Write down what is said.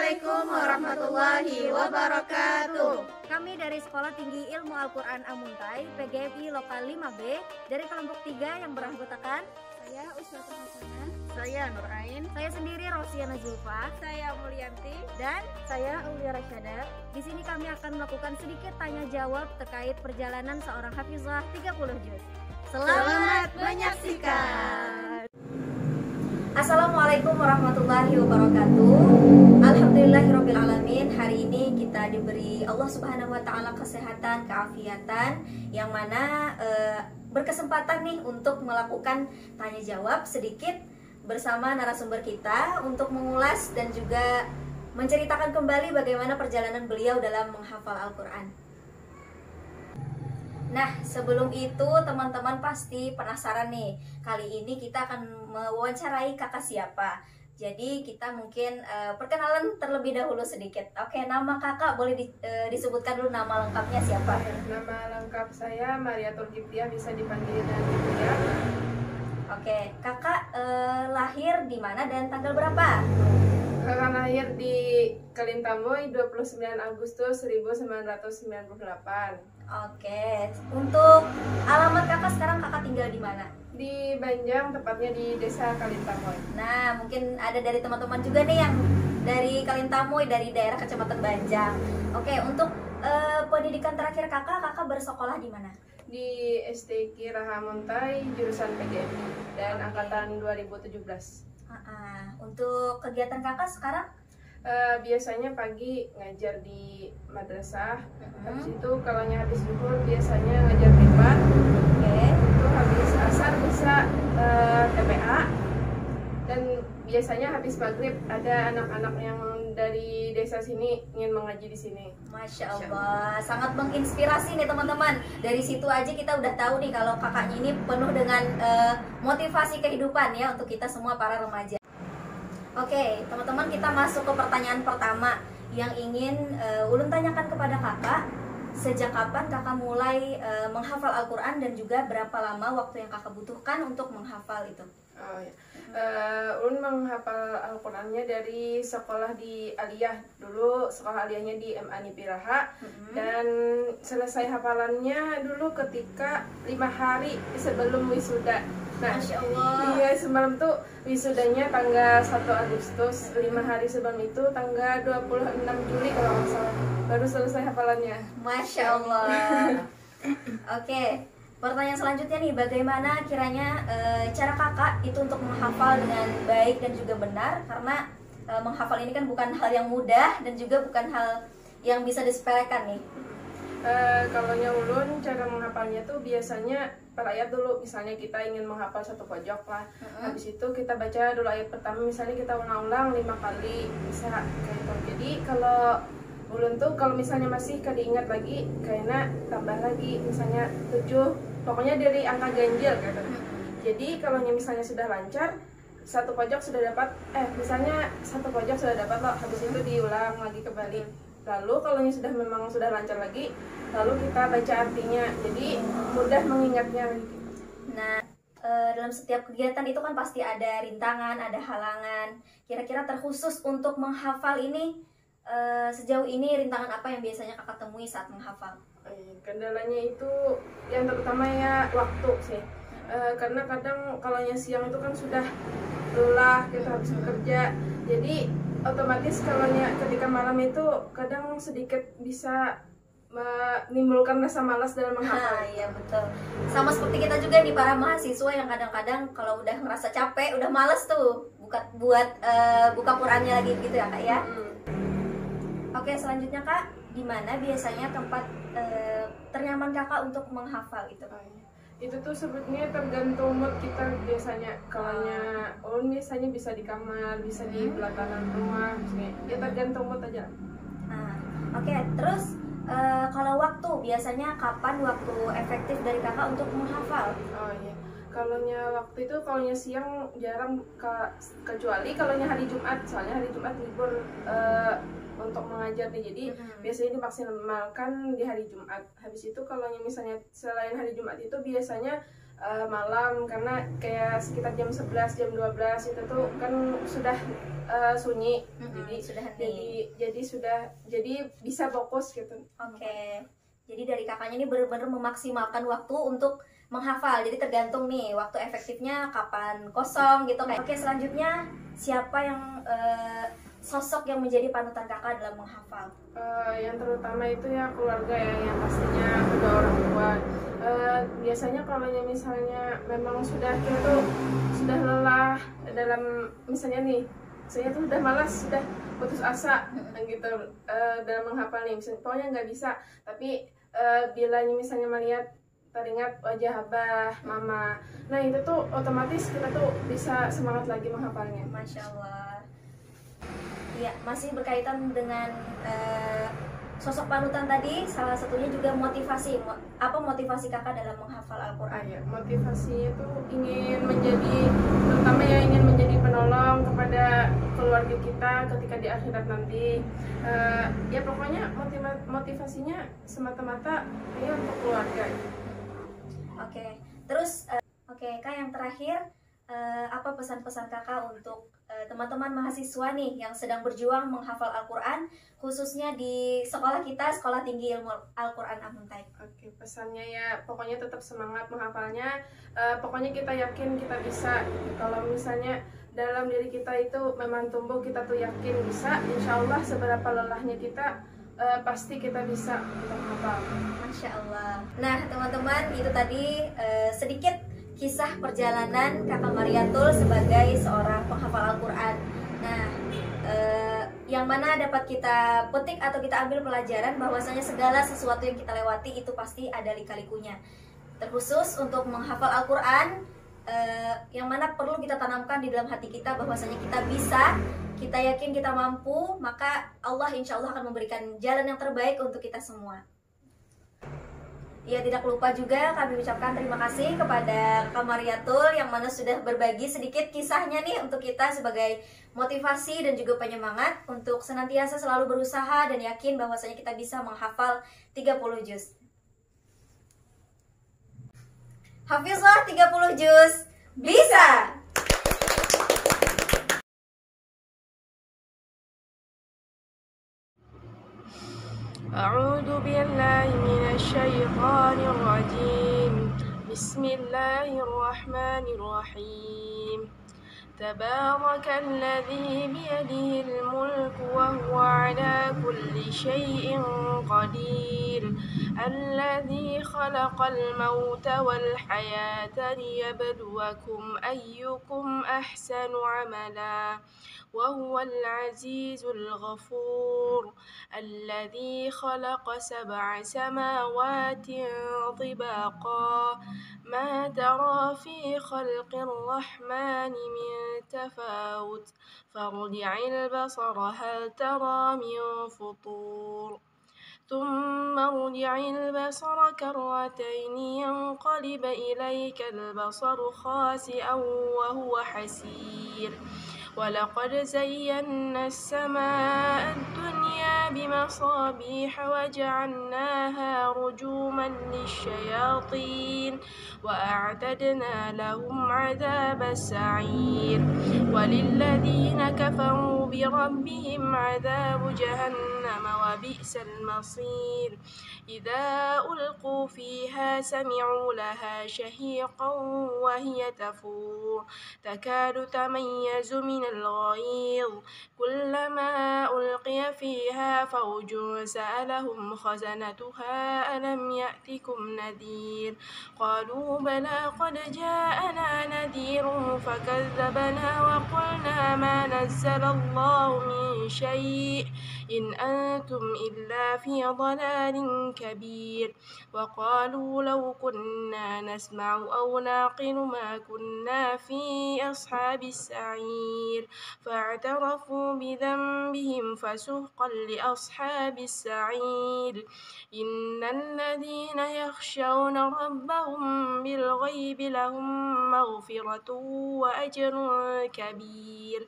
Assalamualaikum warahmatullahi wabarakatuh. Kami dari Sekolah Tinggi Ilmu Al-Quran Amuntai, PGFI Lokal 5B, dari kelompok 3 yang beranggotakan Saya Uswatun Hasanah. Saya Nur Ain. saya sendiri Rosiana Zulfa, Saya Mulyanti. dan Saya Aulia Rasyada. di sini kami akan melakukan sedikit tanya jawab terkait perjalanan seorang hafizah 30 juz. Selamat menyaksikan. Assalamualaikum warahmatullahi wabarakatuh. Alhamdulillahirrabbilalamin. Hari ini kita diberi Allah subhanahu wa ta'ala kesehatan, keafiatan, yang mana berkesempatan nih untuk melakukan tanya jawab sedikit bersama narasumber kita untuk mengulas dan juga menceritakan kembali bagaimana perjalanan beliau dalam menghafal Al-Quran. Nah, sebelum itu teman-teman pasti penasaran nih. Kali ini kita akan mewawancarai kakak siapa. Jadi kita mungkin perkenalan terlebih dahulu sedikit. Oke, nama kakak boleh disebutkan dulu nama lengkapnya siapa? Nama lengkap saya Mariatul Kiptiah, bisa dipanggil dengan Kiptiah. Oke, kakak lahir di mana dan tanggal berapa? Kakak lahir di Kalintamoy 29 Agustus 1998. Oke, untuk alamat kakak sekarang kakak tinggal di mana? Di Banjang, tepatnya di Desa Kalintamoy. Nah, mungkin ada dari teman-teman juga nih yang dari Kalintamoy, dari daerah Kecamatan Banjang. Oke, untuk pendidikan terakhir kakak bersekolah di mana? Di STQ Rahamontai, jurusan PGMI dan angkatan 2017. Untuk kegiatan kakak sekarang? Biasanya pagi ngajar di madrasah. Habis itu kalau habis zuhur biasanya ngajar privat. Oke. Itu habis asar bisa TPA. Dan biasanya habis maghrib ada anak-anak yang dari desa sini ingin mengaji di sini. Masya Allah, sangat menginspirasi nih teman-teman. Dari situ aja kita udah tahu nih kalau kakaknya ini penuh dengan motivasi kehidupan ya untuk kita semua para remaja. Oke, teman-teman, kita masuk ke pertanyaan pertama yang ingin Ulun tanyakan kepada kakak. Sejak kapan kakak mulai menghafal Al-Quran dan juga berapa lama waktu yang kakak butuhkan untuk menghafal itu? Oh, ya. Ulun menghafal Al-Qurannya dari sekolah di Aliyah. Dulu sekolah Aliyahnya di MA Nipiraha. Dan selesai hafalannya dulu ketika 5 hari sebelum wisuda. Nah, Masya Allah. iya, semalam tuh wisudanya tanggal 1 Agustus. 5 hari sebelum itu tanggal 26 Juli kalau nggak salah. Baru selesai hafalannya. Masya Allah. Oke, pertanyaan selanjutnya nih, bagaimana kiranya cara kakak itu untuk menghafal dengan baik dan juga benar? Karena menghafal ini kan bukan hal yang mudah dan juga bukan hal yang bisa disepelekan nih. Kalau ulun cara menghafalnya tuh biasanya per ayat dulu. Misalnya kita ingin menghafal satu pojok lah, habis itu kita baca dulu ayat pertama, misalnya kita ulang-ulang 5 kali, bisa kayak gitu. Jadi kalau ulun tuh kalau misalnya masih diingat lagi, kayaknya tambah lagi, misalnya 7, pokoknya dari angka ganjil gitu. Jadi kalau misalnya sudah lancar, satu pojok sudah dapat, misalnya satu pojok sudah dapat loh, habis itu diulang lagi kembali. Lalu kalau memang sudah lancar lagi, lalu kita baca artinya, jadi mudah mengingatnya. Nah, dalam setiap kegiatan itu kan pasti ada rintangan, ada halangan. Kira-kira terkhusus untuk menghafal ini, sejauh ini rintangan apa yang biasanya kakak temui saat menghafal? Kendalanya itu yang terutama ya waktu sih. Karena kadang kalau siang itu kan sudah lelah, kita habis bekerja, jadi otomatis kalau ketika malam itu kadang sedikit bisa menimbulkan rasa malas dalam menghafal. Iya betul. Sama seperti kita juga nih para mahasiswa yang kadang-kadang kalau udah ngerasa capek, udah males tuh buat buka Qurannya lagi gitu ya kak ya. Oke, selanjutnya kak, di mana biasanya tempat ternyaman kakak untuk menghafal itu? Itu tuh sebetulnya tergantung mood kita biasanya. Kalau ulun biasanya bisa di kamar, bisa di belakang rumah, misalnya. Ya tergantung mood aja. Oke, terus kalau waktu biasanya kapan waktu efektif dari kakak untuk menghafal? Oh iya, kalau waktu itu kalau siang jarang, kecuali kalau hari Jumat, soalnya hari Jumat libur untuk mengajar nih, jadi biasanya dimaksimalkan di hari Jumat. Habis itu kalau misalnya selain hari Jumat itu biasanya malam, karena kayak sekitar jam 11 jam 12 itu tuh kan sudah sunyi. Jadi bisa fokus gitu. Oke. Jadi dari kakaknya ini benar-benar memaksimalkan waktu untuk menghafal. Jadi tergantung nih waktu efektifnya kapan kosong gitu kayak. Oke, selanjutnya siapa yang sosok yang menjadi panutan kakak dalam menghafal? Yang terutama itu ya keluarga ya, yang pastinya kedua orang tua. Biasanya kalau misalnya memang kita tuh sudah lelah dalam misalnya nih, saya tuh udah malas, sudah putus asa gitu dalam menghafal nih, misalnya pokoknya nggak bisa, tapi bila misalnya melihat teringat wajah abah, mama, nah itu tuh otomatis kita tuh bisa semangat lagi menghafalnya. Masya Allah. Iya, masih berkaitan dengan sosok panutan tadi, salah satunya juga motivasi. Apa motivasi kakak dalam menghafal Al-Quran? Ya, motivasinya itu ingin menjadi, terutama ya ingin menjadi penolong kepada keluarga kita ketika di akhirat nanti. Ya pokoknya motivasinya semata-mata ya untuk keluarga. Oke, terus Kak, yang terakhir apa pesan-pesan kakak untuk teman-teman mahasiswa nih yang sedang berjuang menghafal Al-Quran, khususnya di sekolah kita, Sekolah Tinggi Ilmu Al-Quran Amuntaib? Oke, pesannya ya pokoknya tetap semangat menghafalnya. Pokoknya kita yakin kita bisa. Kalau misalnya dalam diri kita itu memang tumbuh, kita tuh yakin bisa, insya Allah seberapa lelahnya kita pasti kita bisa untuk menghafal. Masya Allah. Nah teman-teman, itu tadi sedikit kisah perjalanan kakak Mariatul sebagai seorang penghafal Al-Quran. Nah, yang mana dapat kita petik atau kita ambil pelajaran bahwasanya segala sesuatu yang kita lewati itu pasti ada lika-likunya. Terkhusus untuk menghafal Al-Quran, yang mana perlu kita tanamkan di dalam hati kita bahwasanya kita bisa, kita yakin kita mampu, maka Allah insya Allah akan memberikan jalan yang terbaik untuk kita semua. Ya, tidak lupa juga kami ucapkan terima kasih kepada Kak Mariatul yang mana sudah berbagi sedikit kisahnya nih untuk kita sebagai motivasi dan juga penyemangat untuk senantiasa selalu berusaha dan yakin bahwasanya kita bisa menghafal 30 juz. Hafizlah 30 juz, bisa! أعوذ بالله من الشيطان الرجيم. بسم الله الرحمن الرحيم. تبارك الذي بيده الملك وهو على كل شيء قدير. الذي خلق الموت والحياة ليبلوكم أيكم أحسن عملا وهو العزيز الغفور. الذي خلق 7 سماوات طباقا ما ترى في خلق الرحمن من تفاوت فارجع البصر هل ترى من فطور ثم ارجع البصر كرتين ينقلب إليك البصر خاسئا وهو حسير. ولقد زينا السماء الدنيا بمصابيح وجعلناها رجوما للشياطين وأعتدنا لهم عذاب السعير. وللذين كفروا بربهم عذاب جهنم وبئس المصير. إذا ألقوا فيها سمعوا لها شهيقا وهي تفور تكاد تميز من الغيظ كلما ألقي فيها فوج سألهم خزنتها ألم يأتكم نذير قالوا بلى قد جاءنا نذير فكذبنا وقلنا ما نزل الله من شيء إن أنتم إلا في ضلال كبير. وقالوا لو كنا نسمع أو نعقل ما كنا في أصحاب السعير فاعترفوا بذنبهم فسحقا لأصحاب السعير. إن الذين يخشون ربهم بالغيب لهم مغفرة وأجر كبير.